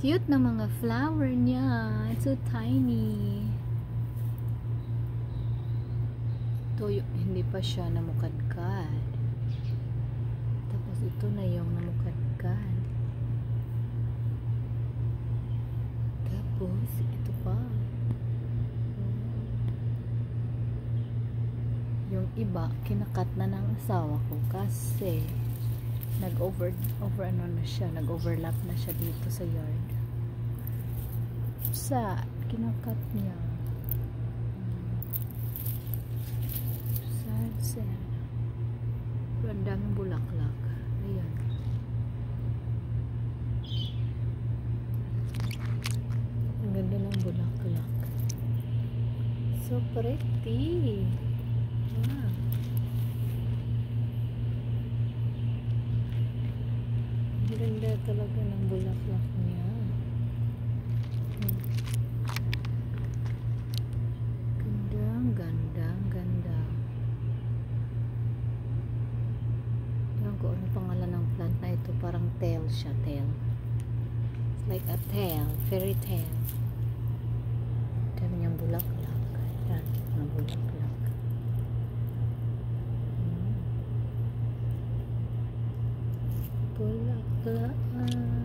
Cute na mga flower niya. It's so tiny. Ito hindi pa siya namukadkad. Tapos ito na yung namukadkad. Tapos ito pa. Yung iba kinakat na ng asawa ko kasi nag-overlap na siya dito sa yard. Kinakat niya. Sad. Pero ang daming bulaklak. Ayan. Ang ganda ng bulaklak. So pretty. Wow. Ang ganda talaga ng bulaklak niya. Ganda. Ewan ko ano pangalan ng plant na ito. Parang tail siya. Tail. It's like a tail. Fairy tail. Dami niyang bulaklak. Yan. Mga bulaklak. Bulaklak.